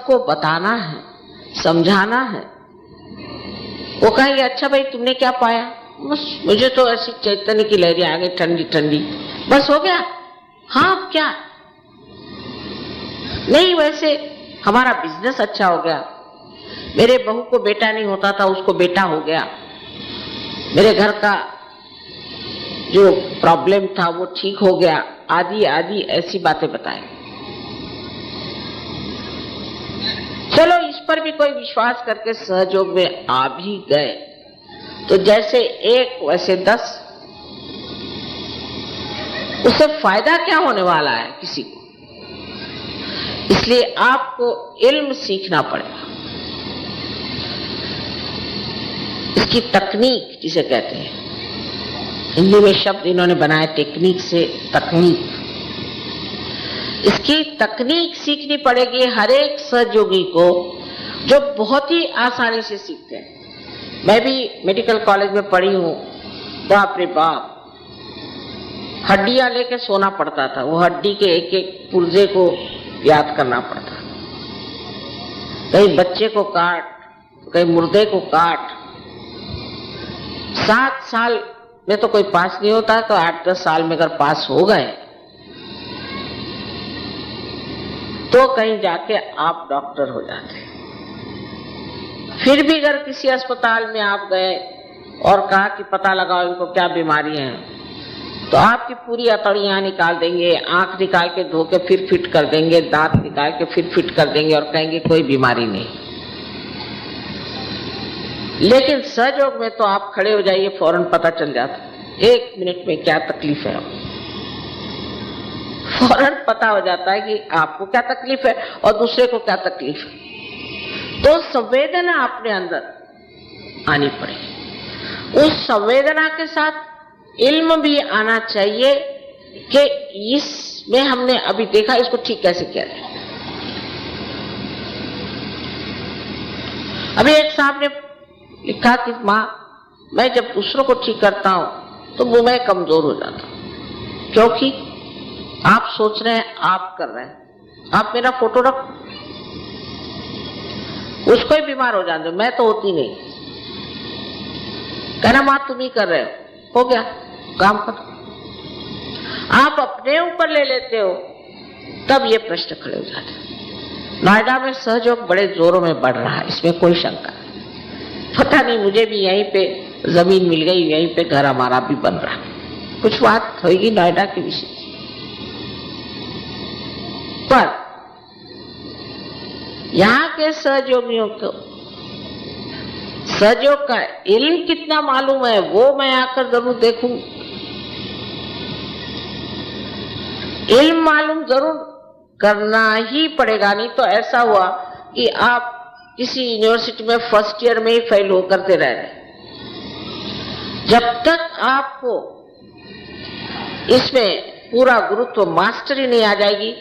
सबको बताना है, समझाना है। वो कहेंगे अच्छा भाई तुमने क्या पाया? बस मुझे तो ऐसी चैतन्य की लहरें आ गई ठंडी ठंडी, बस हो गया। हाँ अब क्या? नहीं, वैसे हमारा बिजनेस अच्छा हो गया, मेरे बहू को बेटा नहीं होता था उसको बेटा हो गया, मेरे घर का जो प्रॉब्लम था वो ठीक हो गया, आदि आदि ऐसी बातें बताए। चलो इस पर भी कोई विश्वास करके सहयोग में आ भी गए तो जैसे एक वैसे 10, उससे फायदा क्या होने वाला है किसी को? इसलिए आपको इल्म सीखना पड़ेगा, इसकी तकनीक जिसे कहते हैं, हिंदी में शब्द इन्होंने बनाया टेक्निक से तकनीक। इसकी तकनीक सीखनी पड़ेगी हर एक सहयोगी को, जो बहुत ही आसानी से सीखते हैं। मैं भी मेडिकल कॉलेज में पढ़ी हूँ, बाप रे बाप, हड्डियां लेके सोना पड़ता था, वो हड्डी के एक एक पुर्जे को याद करना पड़ता, कहीं बच्चे को काट, कहीं मुर्दे को काट। 7 साल में तो कोई पास नहीं होता, तो 8-10 साल में अगर पास हो गए तो कहीं जाके आप डॉक्टर हो जाते। फिर भी अगर किसी अस्पताल में आप गए और कहा कि पता लगाओ इनको क्या बीमारी है, तो आपकी पूरी अतड़ियां निकाल देंगे, आंख निकाल के धो के फिर फिट कर देंगे, दांत निकाल के फिर फिट कर देंगे और कहेंगे कोई बीमारी नहीं। लेकिन सहयोग में तो आप खड़े हो जाइए, फौरन पता चल जाता, 1 मिनट में क्या तकलीफ है, फौरन पता हो जाता है कि आपको क्या तकलीफ है और दूसरे को क्या तकलीफ है। तो संवेदना अपने अंदर आनी पड़ेगी, उस संवेदना के साथ इल्म भी आना चाहिए कि इसमें हमने अभी देखा, इसको ठीक कैसे किया जाए। अभी एक साहब ने लिखा कि माँ, मैं जब दूसरों को ठीक करता हूं तो वो मैं कमजोर हो जाता हूं, क्योंकि आप सोच रहे हैं, आप कर रहे हैं, आप मेरा फोटो रख, उसको ही बीमार हो जाते, मैं तो होती नहीं। कहना माँ तुम ही कर रहे हो गया काम कर। आप अपने ऊपर ले लेते हो, तब ये प्रश्न खड़े हो जाते हैं। नोएडा में सहयोग बड़े जोरों में बढ़ रहा है, इसमें कोई शंका नहीं। पता नहीं, मुझे भी यहीं पे जमीन मिल गई, यहीं पे घर हमारा भी बन रहा है। कुछ बात होगी नोएडा के विषय पर, यहाँ के सहयोगियों को सहयोग का इल्म कितना मालूम है वो मैं आकर जरूर देखूं। इल्म मालूम जरूर करना ही पड़ेगा, नहीं तो ऐसा हुआ कि आप किसी यूनिवर्सिटी में फर्स्ट ईयर में ही फेल हो करते रह रहे। जब तक आपको इसमें पूरा गुरुत्व मास्टरी नहीं आ जाएगी,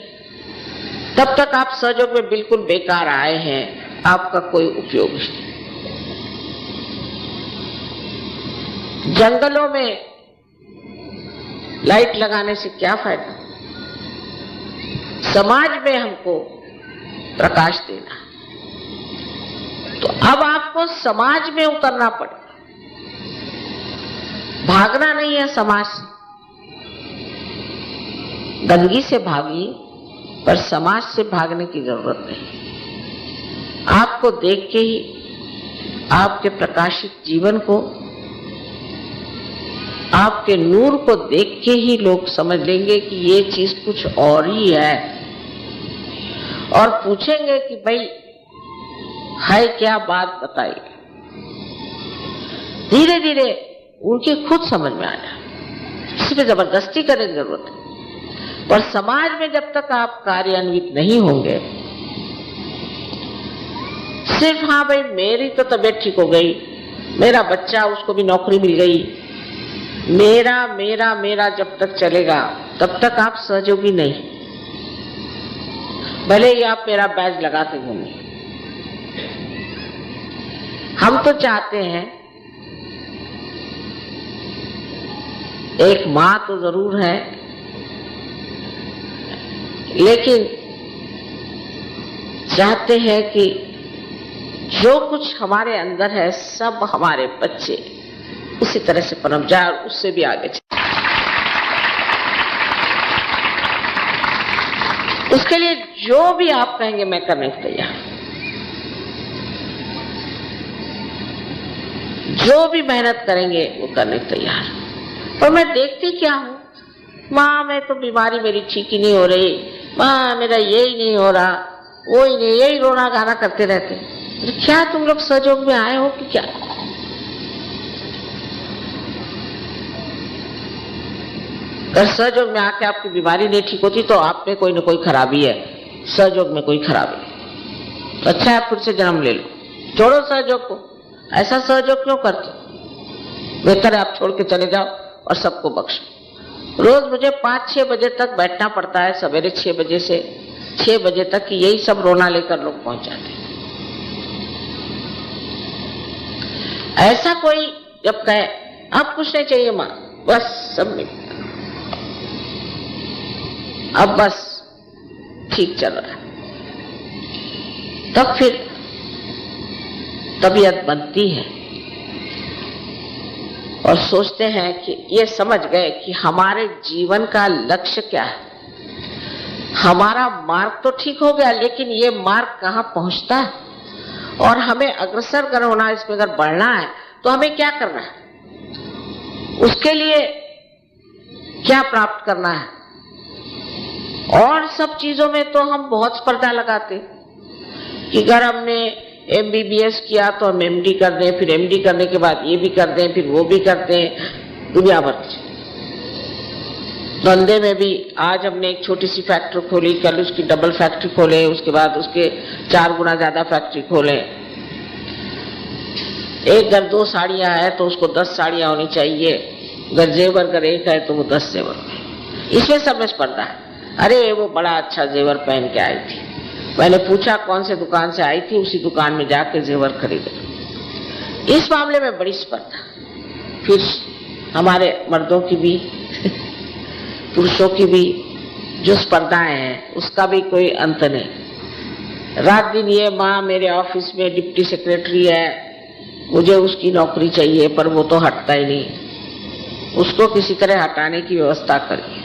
तब तक आप सहयोग में बिल्कुल बेकार आए हैं, आपका कोई उपयोग नहीं। जंगलों में लाइट लगाने से क्या फायदा? समाज में हमको प्रकाश देना, तो अब आपको समाज में उतरना पड़ेगा, भागना नहीं है समाज से। गंदगी से भागिए, पर समाज से भागने की जरूरत नहीं। आपको देख के ही, आपके प्रकाशित जीवन को, आपके नूर को देख के ही लोग समझ लेंगे कि ये चीज कुछ और ही है, और पूछेंगे कि भाई है क्या बात, बताइए। धीरे धीरे उनके खुद समझ में आ जाए, किसी पे जबरदस्ती करने की जरूरत है। पर समाज में जब तक आप कार्यान्वित नहीं होंगे, सिर्फ हाँ भाई मेरी तो तबीयत ठीक हो गई, मेरा बच्चा उसको भी नौकरी मिल गई, मेरा मेरा मेरा जब तक चलेगा तब तक आप सहयोगी नहीं। भले ही आप मेरा बैज लगाते घूमें। हम तो चाहते हैं, एक माँ तो जरूर है, लेकिन चाहते हैं कि जो कुछ हमारे अंदर है सब हमारे बच्चे उसी तरह से पनप जाए और उससे भी आगे चले। उसके लिए जो भी आप कहेंगे मैं करने को तैयार, जो भी मेहनत करेंगे वो करने को तैयार। और मैं देखती क्या हूँ, माँ मैं तो बीमारी मेरी ठीक ही नहीं हो रही, माँ मेरा यही नहीं हो रहा, वो ही नहीं, यही रोना गाना करते रहते। क्या तुम लोग सहयोग में आए हो कि क्या? अगर सहयोग में आके आपकी बीमारी नहीं ठीक होती तो आप में कोई ना कोई खराबी है, सहयोग में कोई खराबी। तो अच्छा है फिर से जन्म ले लो, छोड़ो सहयोग को। ऐसा सहयोग क्यों करते? बेहतर है आप छोड़ के चले जाओ और सबको बख्शो। रोज मुझे 5-6 बजे तक बैठना पड़ता है, सवेरे 6 बजे से 6 बजे तक की यही सब रोना लेकर लोग पहुंच जाते हैं। ऐसा कोई जब कहे अब कुछ नहीं चाहिए माँ, बस सब मिल, अब बस ठीक चल रहा है, तब फिर तबीयत बनती है और सोचते हैं कि ये समझ गए कि हमारे जीवन का लक्ष्य क्या है। हमारा मार्ग तो ठीक हो गया, लेकिन ये मार्ग कहाँ पहुंचता है और हमें अग्रसर अगर होना, इसमें अगर बढ़ना है तो हमें क्या करना है, उसके लिए क्या प्राप्त करना है। और सब चीजों में तो हम बहुत स्पर्धा लगाते कि अगर हमने MBBS किया तो हम MD कर दें, फिर MD करने के बाद ये भी कर दें, फिर वो भी करते हैं, दुनिया भर की। धंधे में भी आज हमने एक छोटी सी फैक्ट्री खोली, कल उसकी डबल फैक्ट्री खोले, उसके बाद उसके 4 गुना ज्यादा फैक्ट्री खोले। एक घर 2 साड़ियां है तो उसको 10 साड़ियां होनी चाहिए, अगर जेवर अगर एक है तो वो 10 जेवर। इसमें सब में स्पर्धा है। अरे वो बड़ा अच्छा जेवर पहन के आई थी, मैंने पूछा कौन से दुकान से आई थी, उसी दुकान में जाके जेवर खरीदे। इस मामले में बड़ी स्पर्धा। फिर हमारे मर्दों की भी पुरुषों की भी जो स्पर्धाएं हैं उसका भी कोई अंत नहीं। रात दिन ये माँ मेरे ऑफिस में डिप्टी सेक्रेटरी है, मुझे उसकी नौकरी चाहिए, पर वो तो हटता ही नहीं, उसको किसी तरह हटाने की व्यवस्था करिए।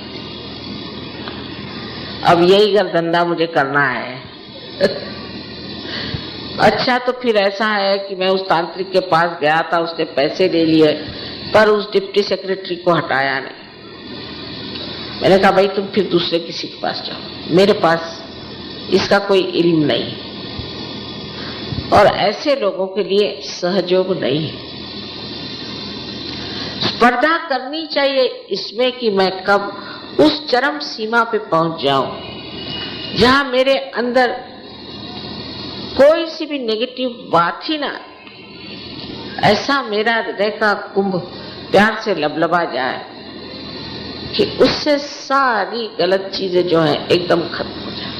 अब यही घर धंधा मुझे करना है। अच्छा तो फिर ऐसा है कि मैं उस तांत्रिक के पास गया था, उसने पैसे ले लिए, पर उस डिप्टी सेक्रेटरी को हटाया नहीं। मैंने कहा भाई तुम फिर दूसरे किसी के पास जाओ, मेरे पास इसका कोई इल्म नहीं। और ऐसे लोगों के लिए सहयोग नहीं है। स्पर्धा करनी चाहिए इसमें कि मैं कब उस चरम सीमा पे पहुंच जाऊं जहां मेरे अंदर कोई सी भी नेगेटिव बात ही ना, ऐसा मेरा हृदय का कुंभ प्यार से लबलबा जाए कि उससे सारी गलत चीजें जो हैं एकदम खत्म हो जाए।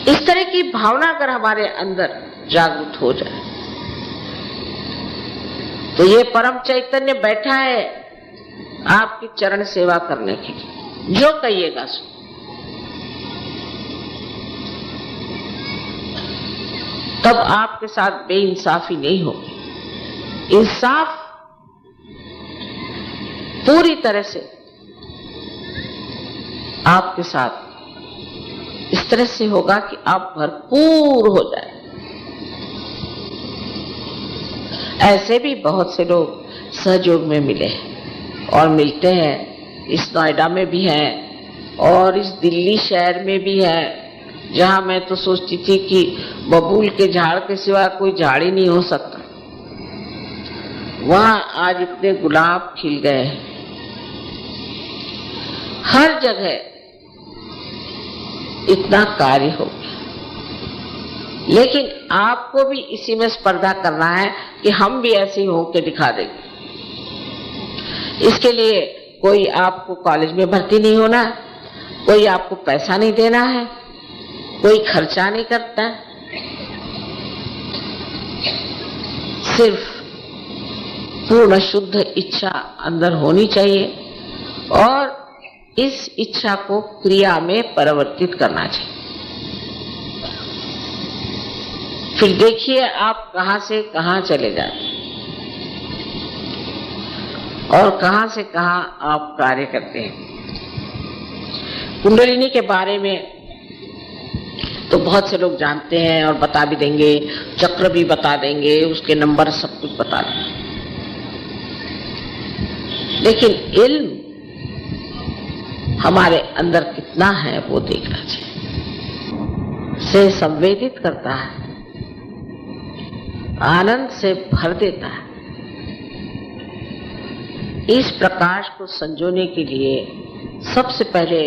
इस तरह की भावना अगर हमारे अंदर जागृत हो जाए तो ये परम चैतन्य बैठा है आपकी चरण सेवा करने के लिए, जो कहिएगा सो। तब आपके साथ बेइंसाफी नहीं होगी। इंसाफ पूरी तरह से आपके साथ इस तरह से होगा कि आप भरपूर हो जाए। ऐसे भी बहुत से लोग सहयोग में मिले हैं और मिलते हैं। इस नोएडा में भी हैं और इस दिल्ली शहर में भी है, जहां मैं तो सोचती थी कि बबूल के झाड़ के सिवा कोई झाड़ ही नहीं हो सकता, वहां आज इतने गुलाब खिल गए हैं। हर जगह इतना कार्य हो गया, लेकिन आपको भी इसी में स्पर्धा करना है कि हम भी ऐसे ही होकर दिखा देंगे। इसके लिए कोई आपको कॉलेज में भर्ती नहीं होना है, कोई आपको पैसा नहीं देना है, कोई खर्चा नहीं करता है, सिर्फ पूर्ण शुद्ध इच्छा अंदर होनी चाहिए और इस इच्छा को क्रिया में परिवर्तित करना चाहिए। फिर देखिए आप कहां से कहां चले जाते और कहां से कहां आप कार्य करते हैं। कुंडलिनी के बारे में तो बहुत से लोग जानते हैं और बता भी देंगे, चक्र भी बता देंगे, उसके नंबर सब कुछ बता देंगे, लेकिन इल्म हमारे अंदर कितना है वो देखना चाहिए। से संवेदित करता है, आनंद से भर देता है। इस प्रकाश को संजोने के लिए सबसे पहले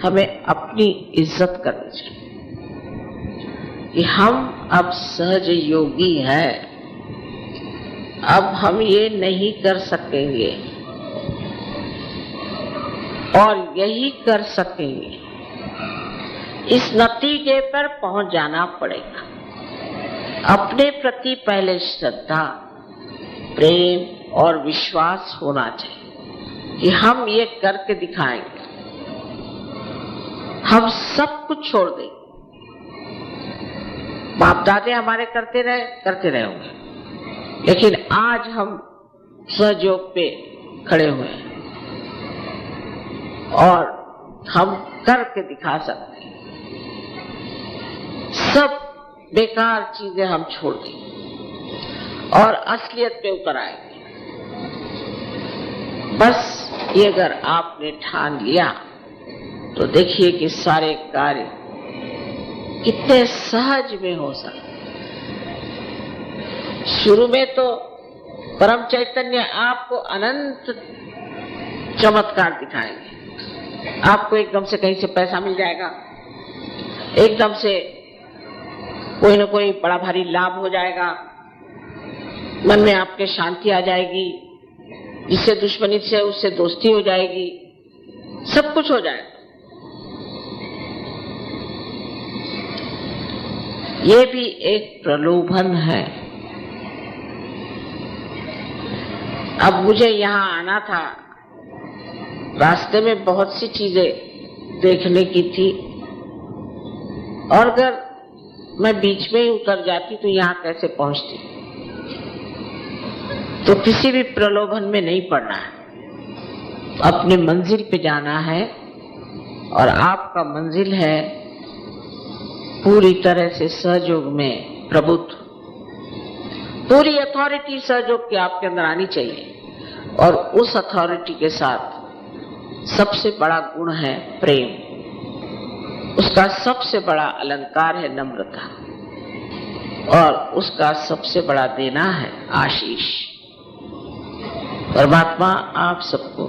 हमें अपनी इज्जत करनी चाहिए कि हम अब सहज योगी हैं, अब हम ये नहीं कर सकेंगे और यही कर सकेंगे। इस नतीजे पर पहुंच जाना पड़ेगा। अपने प्रति पहले श्रद्धा, प्रेम और विश्वास होना चाहिए कि हम ये करके दिखाएंगे, हम सब कुछ छोड़ देंगे। बाप दादे हमारे करते रहे होंगे, लेकिन आज हम सहयोग पे खड़े हुए हैं और हम करके दिखा सकते हैं। सब बेकार चीजें हम छोड़ देंगे और असलियत पे उतर आएंगे। बस ये अगर आपने ठान लिया तो देखिए कि सारे कार्य कितने सहज में हो सकते। शुरू में तो परम चैतन्य आपको अनंत चमत्कार दिखाएंगे। आपको एकदम से कहीं से पैसा मिल जाएगा, एकदम से कोई ना कोई बड़ा भारी लाभ हो जाएगा, मन में आपके शांति आ जाएगी, जिससे दुश्मनी से उससे दोस्ती हो जाएगी, सब कुछ हो जाएगा। ये भी एक प्रलोभन है। अब मुझे यहाँ आना था, रास्ते में बहुत सी चीजें देखने की थी और अगर मैं बीच में ही उतर जाती तो यहाँ कैसे पहुंचती। तो किसी भी प्रलोभन में नहीं पड़ना है, अपनी मंजिल पे जाना है और आपका मंजिल है पूरी तरह से सहयोग में प्रभुत्व। पूरी अथॉरिटी सहयोग की आपके अंदर आनी चाहिए और उस अथॉरिटी के साथ सबसे बड़ा गुण है प्रेम। उसका सबसे बड़ा अलंकार है नम्रता और उसका सबसे बड़ा देना है आशीष। परमात्मा आप सबको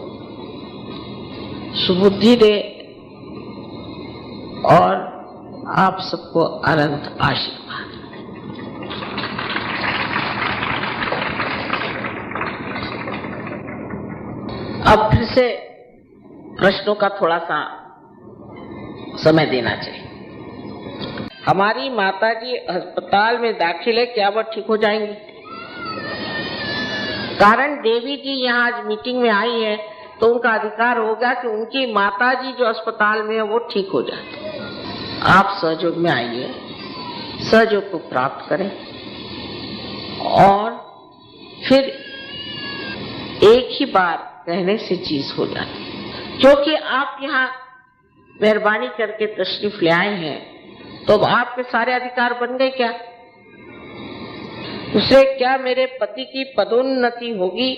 सुबुद्धि दे और आप सबको अनंत आशीर्वाद। अब फिर से प्रश्नों का थोड़ा सा समय देना चाहिए। हमारी माताजी अस्पताल में दाखिल है, क्या वह ठीक हो जाएंगी? कारण देवी जी यहाँ आज मीटिंग में आई है तो उनका अधिकार होगा कि उनकी माताजी जो अस्पताल में है वो ठीक हो जाए। आप सहयोग में आइए, सहयोग को प्राप्त करें और फिर एक ही बार कहने से चीज हो जाती है। क्योंकि आप यहाँ मेहरबानी करके तशरीफ ले आए हैं तो अब आपके सारे अधिकार बन गए क्या? दूसरे, क्या मेरे पति की पदोन्नति होगी?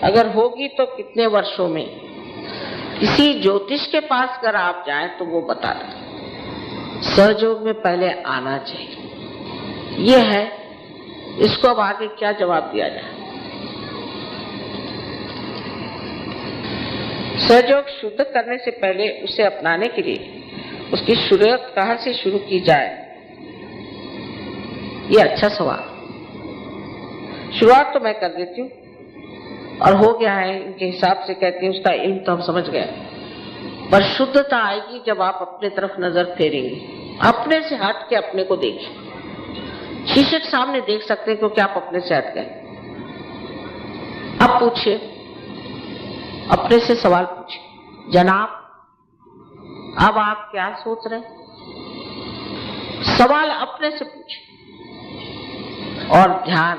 अगर होगी तो कितने वर्षों में? किसी ज्योतिष के पास अगर आप जाएं तो वो बता दें। सहयोग में पहले आना चाहिए, ये है। इसको अब आगे क्या जवाब दिया जाए? सहयोग शुद्ध करने से पहले उसे अपनाने के लिए उसकी शुरुआत कहाँ से शुरू की जाए, ये अच्छा सवाल। शुरुआत तो मैं कर देती हूँ और हो गया है इनके हिसाब से, कहती हूँ उसका इल्म तो हम समझ गए, पर शुद्धता आएगी जब आप अपने तरफ नजर फेरेंगे, अपने से हट के अपने को देखिए। शीशे के सामने देख सकते हैं क्योंकि आप अपने से हट गए। अब पूछिए, अपने से सवाल पूछिए, जनाब अब आप क्या सोच रहे हैं? सवाल अपने से पूछिए। और ध्यान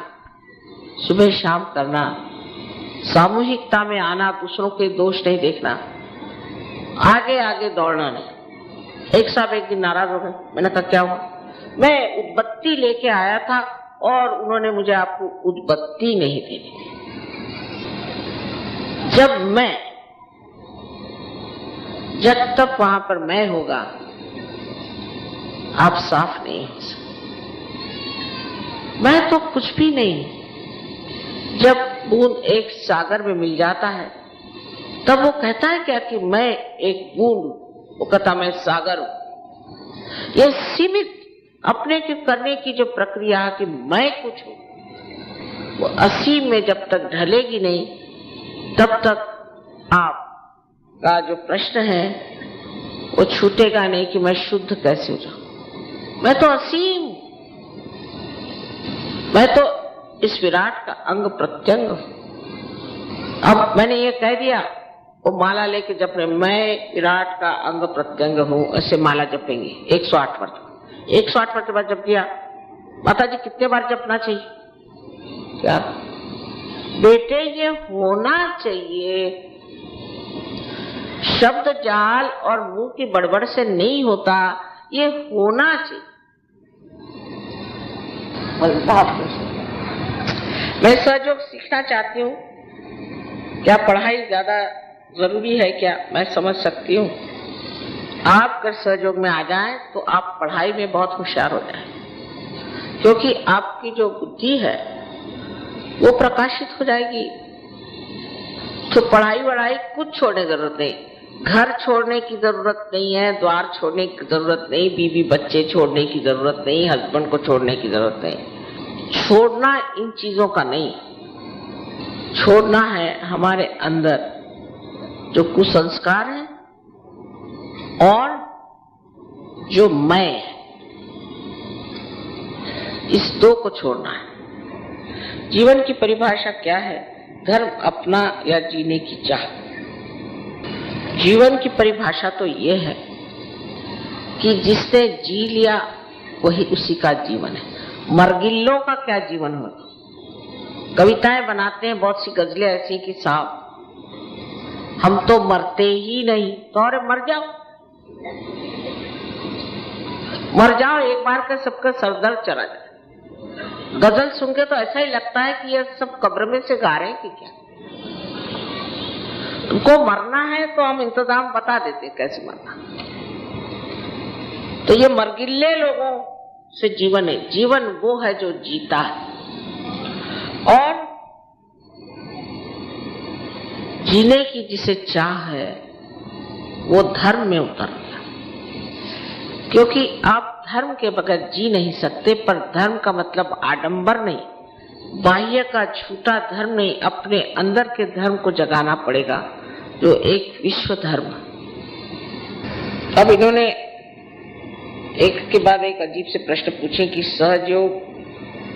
सुबह शाम करना, सामूहिकता में आना, दूसरों के दोष नहीं देखना, आगे आगे दौड़ना नहीं। एक साहब एक दिन नाराज हो गए। मैंने कहा क्या हुआ? मैं उदबत्ती लेके आया था और उन्होंने मुझे आपको उदबत्ती नहीं देनी थी। जब तक वहां पर मैं होगा आप साफ नहीं हो सकते। मैं तो कुछ भी नहीं। जब बूंद एक सागर में मिल जाता है तब वो कहता है क्या कि मैं एक बूंद, वो कहता मैं सागर हूं। ये सीमित अपने के करने की जो प्रक्रिया है कि मैं कुछ हूं, वो असीम में जब तक ढलेगी नहीं तब तक आपका जो प्रश्न है वो छूटेगा नहीं कि मैं शुद्ध कैसे हो जाऊं। मैं तो असीम, मैं तो इस विराट का अंग प्रत्यंग हूं। अब मैंने ये कह दिया, वो माला लेके जप रहे, मैं विराट का अंग प्रत्यंग हूं, ऐसे माला जपेंगे 108 बार। 108 बार के बाद जप दिया। माता जी कितने बार जपना चाहिए? क्या बेटे, ये होना चाहिए। शब्द जाल और मुंह की बड़बड़ से नहीं होता, ये होना चाहिए। मैं सहयोग सीखना चाहती हूँ। क्या पढ़ाई ज्यादा जरूरी है क्या? मैं समझ सकती हूँ। आप अगर सहयोग में आ जाएं तो आप पढ़ाई में बहुत होशियार हो जाएं, क्योंकि आपकी जो बुद्धि है वो प्रकाशित हो जाएगी। तो पढ़ाई वढ़ाई कुछ छोड़ने की जरूरत नहीं, घर छोड़ने की जरूरत नहीं है, द्वार छोड़ने की जरूरत नहीं, बीवी बच्चे छोड़ने की जरूरत नहीं, हस्बैंड को छोड़ने की जरूरत नहीं। छोड़ना इन चीजों का नहीं, छोड़ना है हमारे अंदर जो कुसंस्कार है और जो मैं है, इस दो को छोड़ना है। जीवन की परिभाषा क्या है? धर्म अपना या जीने की चाह। जीवन की परिभाषा तो ये है कि जिसने जी लिया वही उसी का जीवन है। मरगिल्लों का क्या जीवन हो? कविताएं बनाते हैं बहुत सी, गजलें ऐसी कि साहब हम तो मरते ही नहीं, तो अरे मर जाओ, मर जाओ एक बार का, सबका सरदर्द चला जाए। गजल सुन के तो ऐसा ही लगता है कि ये सब कब्र में से गा रहे हैं कि क्या। उनको मरना है तो हम इंतजाम बता देते कैसे मरना। तो ये मरगिल्ले लोगों से जीवन है। जीवन वो है जो जीता है और जीने की जिसे चाह है वो धर्म में उतर गया, क्योंकि आप धर्म के बगैर जी नहीं सकते। पर धर्म का मतलब आडंबर नहीं, बाह्य का झूठा धर्म नहीं, अपने अंदर के धर्म को जगाना पड़ेगा जो एक विश्व धर्म। अब इन्होंने एक के बाद एक अजीब से प्रश्न पूछे कि सहयोग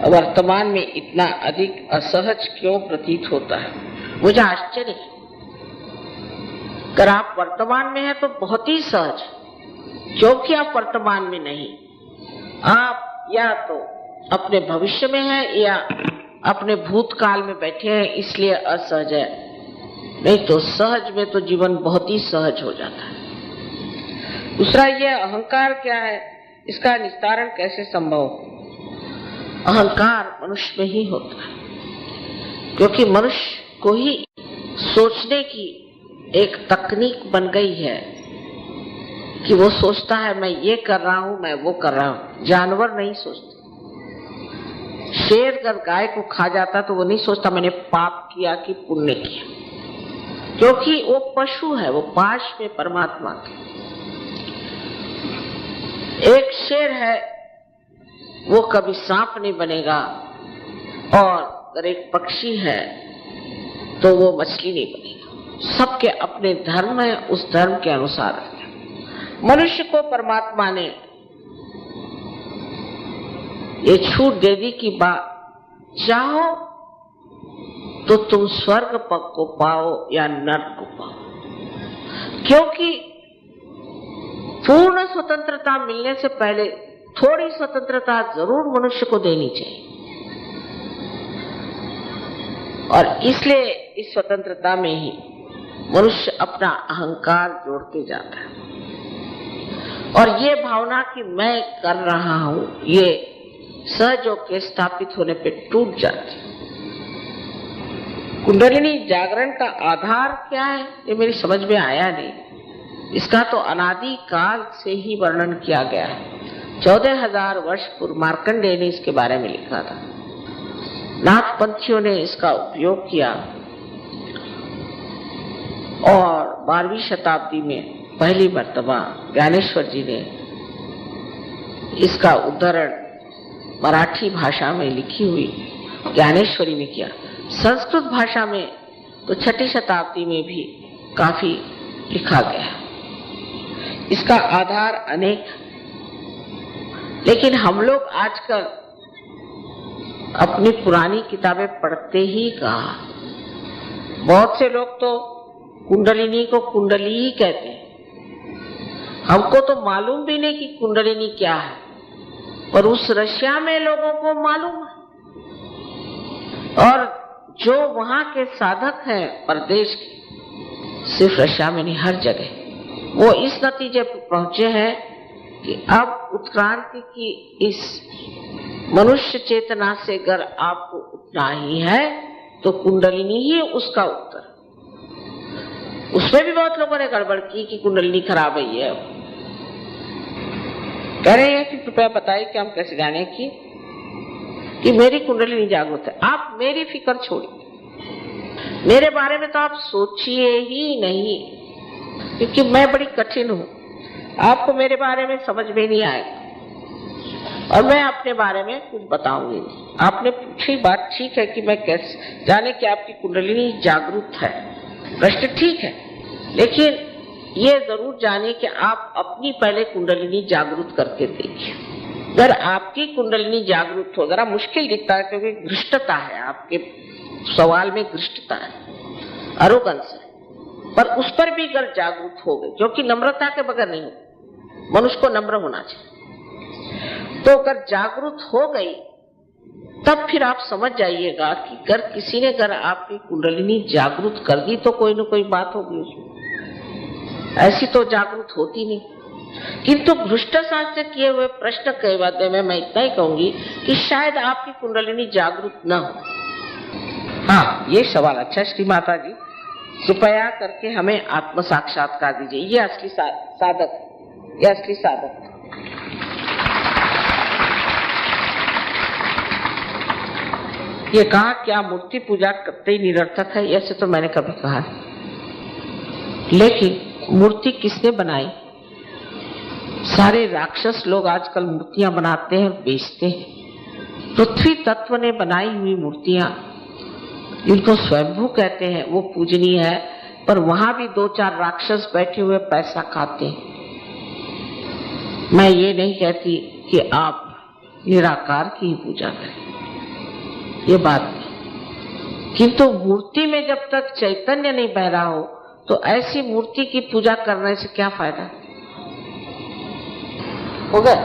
वर्तमान में इतना अधिक असहज क्यों प्रतीत होता है। मुझे आश्चर्य है, अगर आप वर्तमान में हैं तो बहुत ही सहज, क्योंकि आप वर्तमान में नहीं, आप या तो अपने भविष्य में हैं या अपने भूतकाल में बैठे हैं, इसलिए असहज है। नहीं तो सहज में तो जीवन बहुत ही सहज हो जाता है। दूसरा, ये अहंकार क्या है, इसका निस्तारण कैसे संभव? अहंकार मनुष्य में ही होता है, क्योंकि मनुष्य को ही सोचने की एक तकनीक बन गई है कि वो सोचता है मैं ये कर रहा हूं, मैं वो कर रहा हूं। जानवर नहीं सोचते। शेर जब गाय को खा जाता तो वो नहीं सोचता मैंने पाप किया कि पुण्य किया, क्योंकि वो पशु है, वो पाश में परमात्मा के। एक शेर है वो कभी सांप नहीं बनेगा, और अगर एक पक्षी है तो वो मछली नहीं बनेगा। सबके अपने धर्म है, उस धर्म के अनुसार है। मनुष्य को परमात्मा ने ये छूट दे दी कि चाहो तो तुम स्वर्ग को पाओ या नर्क को पाओ, क्योंकि पूर्ण स्वतंत्रता मिलने से पहले थोड़ी स्वतंत्रता जरूर मनुष्य को देनी चाहिए। और इसलिए इस स्वतंत्रता में ही मनुष्य अपना अहंकार जोड़ते जाता है और ये भावना कि मैं कर रहा हूं, ये सहयोग के स्थापित होने पे टूट जाती है। कुंडलिनी जागरण का आधार क्या है, ये मेरी समझ में आया नहीं। इसका तो अनादि काल से ही वर्णन किया गया है। 14,000 वर्ष पूर्व मार्कंडेय ने इसके बारे में लिखा था। नाथपंथियों ने इसका उपयोग किया और 12वीं शताब्दी में पहली मर्तबा ज्ञानेश्वर जी ने इसका उद्धरण मराठी भाषा में लिखी हुई ज्ञानेश्वरी में किया। संस्कृत भाषा में तो 6ठी शताब्दी में भी काफी लिखा गया। इसका आधार अनेक, लेकिन हम लोग आजकल अपनी पुरानी किताबें पढ़ते ही कहा। बहुत से लोग तो कुंडलिनी को कुंडली ही कहते हैं। हमको तो मालूम भी नहीं कि कुंडलिनी क्या है, पर उस रशिया में लोगों को मालूम है। और जो वहां के साधक हैं प्रदेश के, सिर्फ रशिया में नहीं हर जगह, वो इस नतीजे पर पहुंचे हैं कि अब उत्क्रांति की इस मनुष्य चेतना से अगर आपको उठना ही है तो कुंडलिनी ही उसका उत्तर। उसमें भी बहुत लोगों ने गड़बड़ की कि कुंडलिनी खराब है। कह रहे हैं कि कृपया बताइए कि हम कैसे जाने कि मेरी कुंडलिनी जागृत है। आप मेरी फिक्र छोड़िए, मेरे बारे में तो आप सोचिए ही नहीं, क्योंकि मैं बड़ी कठिन हूं। आपको मेरे बारे में समझ में नहीं आएगा और मैं अपने बारे में कुछ बताऊंगी नहीं। आपने पूछी बात ठीक है कि मैं कैसे जाने कि आपकी कुंडलिनी जागृत है, प्रश्न ठीक है, लेकिन ये जरूर जानिए कि आप अपनी पहले कुंडलिनी जागृत करके देखिए। अगर आपकी कुंडलिनी जागृत हो, जरा मुश्किल दिखता है क्योंकि घृष्टता है, आपके सवाल में घृष्टता है, अरोगंस है, पर उस पर भी अगर जागरूक हो गए, जो कि नम्रता के बगैर नहीं, मनुष्य को नम्र होना चाहिए, तो अगर जागरूक हो गई तब फिर आप समझ जाइएगा कि अगर किसी ने अगर आपकी कुंडलिनी जागरूक कर दी तो कोई न कोई बात होगी उसमें। ऐसी तो जागरूक होती नहीं। किंतु भ्रष्ट शास्त्र किए हुए प्रश्न के बारे में मैं इतना ही कहूंगी कि शायद आपकी कुंडलिनी जागरूक न हो। हाँ, ये सवाल अच्छा श्री माता जी, कृपया करके हमें आत्म साक्षात्कार दीजिए। ये असली साधक, ये असली साधक। ये कहा क्या मूर्ति पूजा करते ही निरर्थक है, ऐसे तो मैंने कभी कहा है, लेकिन मूर्ति किसने बनाई? सारे राक्षस लोग आजकल मूर्तियां बनाते हैं और बेचते हैं। पृथ्वी तत्व ने बनाई हुई मूर्तियां, इनको स्वयंभू कहते हैं, वो पूजनीय है, पर वहां भी 2-4 राक्षस बैठे हुए पैसा खाते हैं। मैं ये नहीं कहती कि आप निराकार की ही पूजा करें, ये बात नहीं, किंतु मूर्ति में जब तक चैतन्य नहीं बह रहा हो तो ऐसी मूर्ति की पूजा करने से क्या फायदा? हो गया?